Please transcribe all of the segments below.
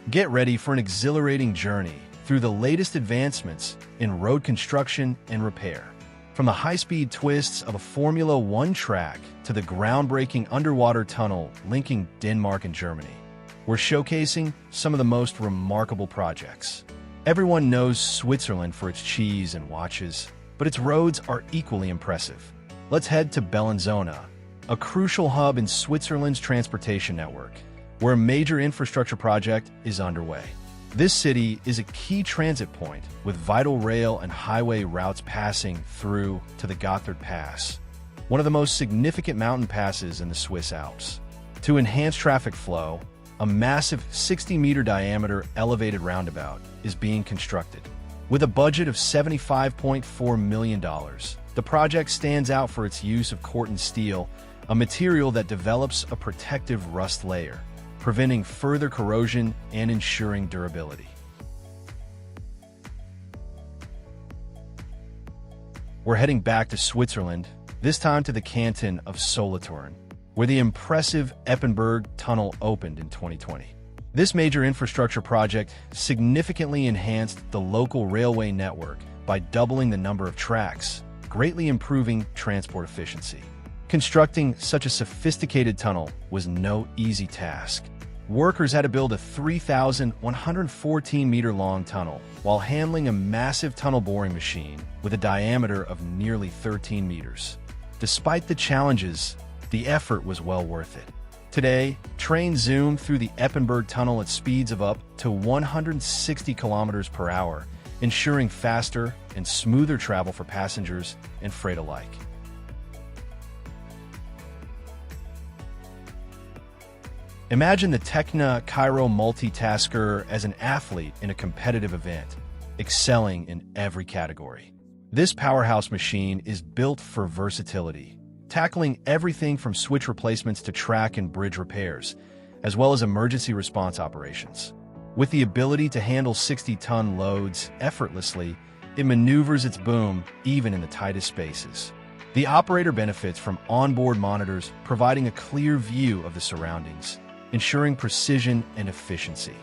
Get ready for an exhilarating journey through the latest advancements in road construction and repair. From the high-speed twists of a Formula One track to the groundbreaking underwater tunnel linking Denmark and Germany, we're showcasing some of the most remarkable projects. Everyone knows Switzerland for its cheese and watches, but its roads are equally impressive. Let's head to Bellinzona, a crucial hub in Switzerland's transportation network, where a major infrastructure project is underway. This city is a key transit point with vital rail and highway routes passing through to the Gotthard Pass, one of the most significant mountain passes in the Swiss Alps. To enhance traffic flow, a massive 60-meter diameter elevated roundabout is being constructed. With a budget of $75.4 million, the project stands out for its use of corten steel, a material that develops a protective rust layer, preventing further corrosion and ensuring durability. We're heading back to Switzerland, this time to the canton of Solothurn, where the impressive Eppenberg Tunnel opened in 2020. This major infrastructure project significantly enhanced the local railway network by doubling the number of tracks, greatly improving transport efficiency. Constructing such a sophisticated tunnel was no easy task. Workers had to build a 3,114-meter-long tunnel while handling a massive tunnel boring machine with a diameter of nearly 13 meters. Despite the challenges, the effort was well worth it. Today, trains zoom through the Eppenberg Tunnel at speeds of up to 160 kilometers per hour, ensuring faster and smoother travel for passengers and freight alike. Imagine the TECHNE KIROW multitasker as an athlete in a competitive event, excelling in every category. This powerhouse machine is built for versatility, tackling everything from switch replacements to track and bridge repairs, as well as emergency response operations. With the ability to handle 60-ton loads effortlessly, it maneuvers its boom even in the tightest spaces. The operator benefits from onboard monitors providing a clear view of the surroundings, ensuring precision and efficiency.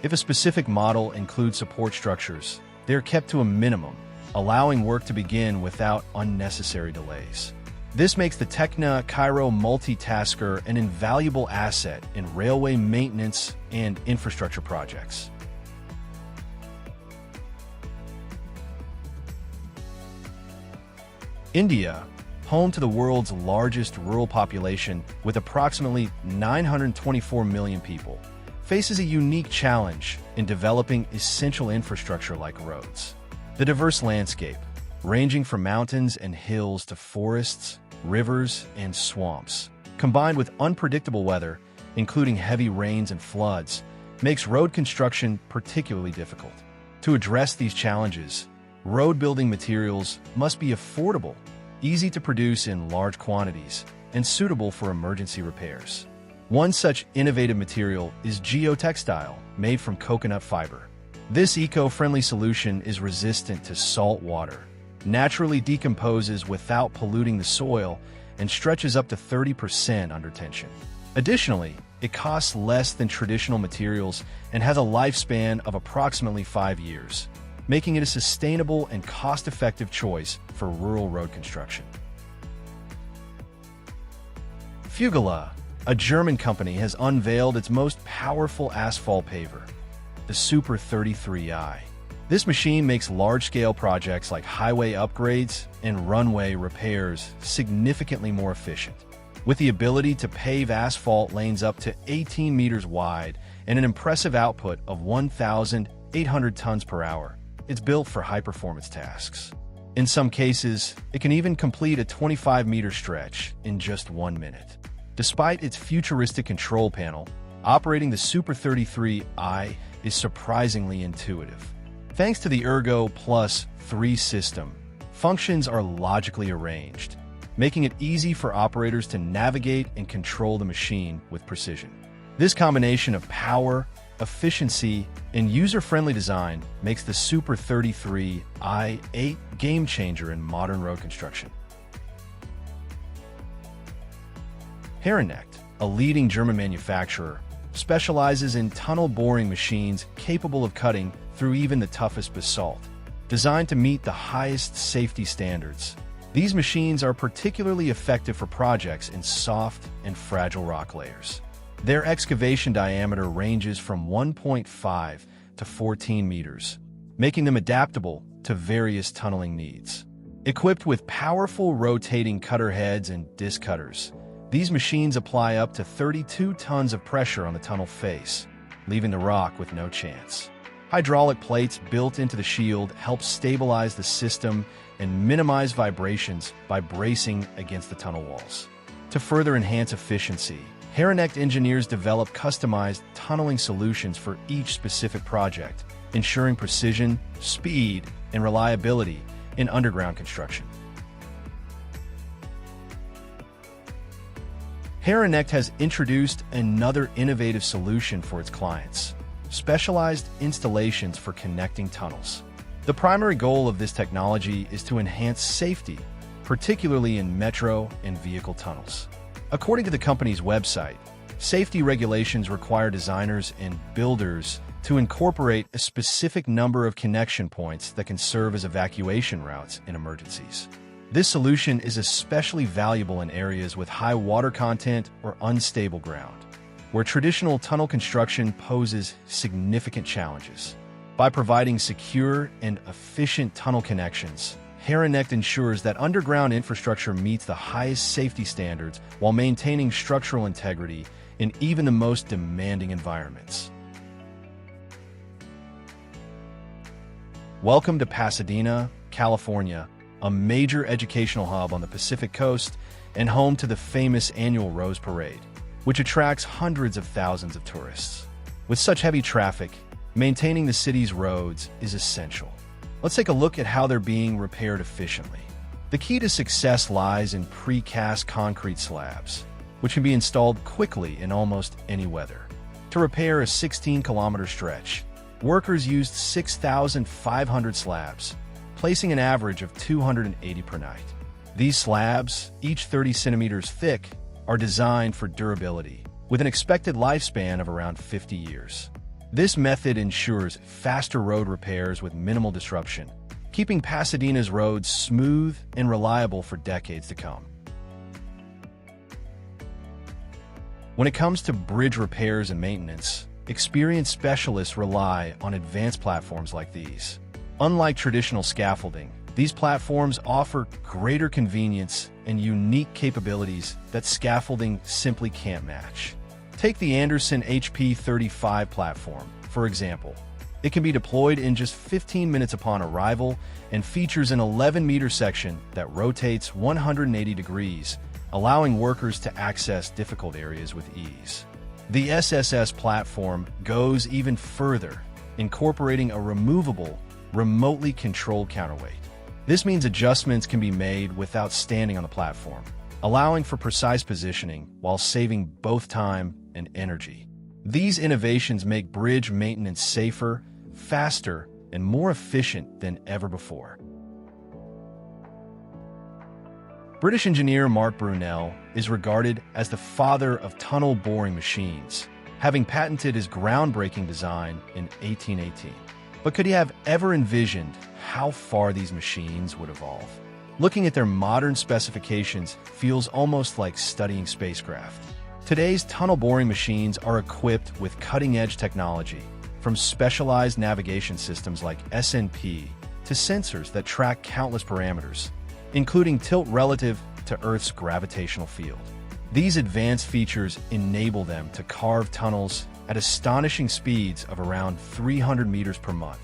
If a specific model includes support structures, they are kept to a minimum, allowing work to begin without unnecessary delays. This makes the TECHNE KIROW multitasker an invaluable asset in railway maintenance and infrastructure projects. India, home to the world's largest rural population with approximately 924 million people, faces a unique challenge in developing essential infrastructure like roads. The diverse landscape, ranging from mountains and hills to forests, rivers, and swamps, combined with unpredictable weather, including heavy rains and floods, makes road construction particularly difficult. To address these challenges, road building materials must be affordable, easy to produce in large quantities, and suitable for emergency repairs. One such innovative material is geotextile, made from coconut fiber. This eco-friendly solution is resistant to salt water, naturally decomposes without polluting the soil, and stretches up to 30% under tension. Additionally, it costs less than traditional materials and has a lifespan of approximately 5 years, making it a sustainable and cost-effective choice for rural road construction. VOGELE, a German company, has unveiled its most powerful asphalt paver, the Super 33i. This machine makes large-scale projects like highway upgrades and runway repairs significantly more efficient. With the ability to pave asphalt lanes up to 18 meters wide and an impressive output of 1,800 tons per hour, it's built for high-performance tasks. In some cases, it can even complete a 25-meter stretch in just 1 minute. Despite its futuristic control panel, operating the Super 33i is surprisingly intuitive. Thanks to the Ergo Plus 3 system, functions are logically arranged, making it easy for operators to navigate and control the machine with precision. This combination of power, efficiency, and user-friendly design makes the Super 33i a game-changer in modern road construction. Herrenknecht, a leading German manufacturer, specializes in tunnel boring machines capable of cutting through even the toughest basalt. Designed to meet the highest safety standards, these machines are particularly effective for projects in soft and fragile rock layers. Their excavation diameter ranges from 1.5 to 14 meters, making them adaptable to various tunneling needs. Equipped with powerful rotating cutter heads and disc cutters, these machines apply up to 32 tons of pressure on the tunnel face, leaving the rock with no chance. Hydraulic plates built into the shield help stabilize the system and minimize vibrations by bracing against the tunnel walls. To further enhance efficiency, KIROW engineers develop customized tunneling solutions for each specific project, ensuring precision, speed, and reliability in underground construction. KIROW has introduced another innovative solution for its clients: specialized installations for connecting tunnels. The primary goal of this technology is to enhance safety, particularly in metro and vehicle tunnels. According to the company's website, safety regulations require designers and builders to incorporate a specific number of connection points that can serve as evacuation routes in emergencies. This solution is especially valuable in areas with high water content or unstable ground, where traditional tunnel construction poses significant challenges. By providing secure and efficient tunnel connections, KIROW ensures that underground infrastructure meets the highest safety standards while maintaining structural integrity in even the most demanding environments. Welcome to Pasadena, California, a major educational hub on the Pacific Coast and home to the famous annual Rose Parade, which attracts hundreds of thousands of tourists. With such heavy traffic, maintaining the city's roads is essential. Let's take a look at how they're being repaired efficiently. The key to success lies in precast concrete slabs, which can be installed quickly in almost any weather. To repair a 16-kilometer stretch, workers used 6,500 slabs, placing an average of 280 per night. These slabs, each 30 centimeters thick, are designed for durability, with an expected lifespan of around 50 years. This method ensures faster road repairs with minimal disruption, keeping Pasadena's roads smooth and reliable for decades to come. When it comes to bridge repairs and maintenance, experienced specialists rely on advanced platforms like these. Unlike traditional scaffolding, these platforms offer greater convenience and unique capabilities that scaffolding simply can't match. Take the Anderson HP35 platform, for example. It can be deployed in just 15 minutes upon arrival and features an 11-meter section that rotates 180 degrees, allowing workers to access difficult areas with ease. The SSS platform goes even further, incorporating a removable, remotely controlled counterweight. This means adjustments can be made without standing on the platform, allowing for precise positioning while saving both time and energy. These innovations make bridge maintenance safer, faster, and more efficient than ever before. British engineer Mark Brunel is regarded as the father of tunnel boring machines, having patented his groundbreaking design in 1818. But could he have ever envisioned how far these machines would evolve? Looking at their modern specifications feels almost like studying spacecraft. Today's tunnel boring machines are equipped with cutting-edge technology, from specialized navigation systems like SNP to sensors that track countless parameters, including tilt relative to Earth's gravitational field. These advanced features enable them to carve tunnels at astonishing speeds of around 300 meters per month.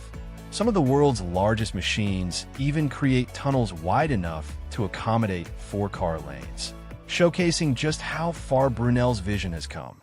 Some of the world's largest machines even create tunnels wide enough to accommodate 4-car lanes, showcasing just how far Brunel's vision has come.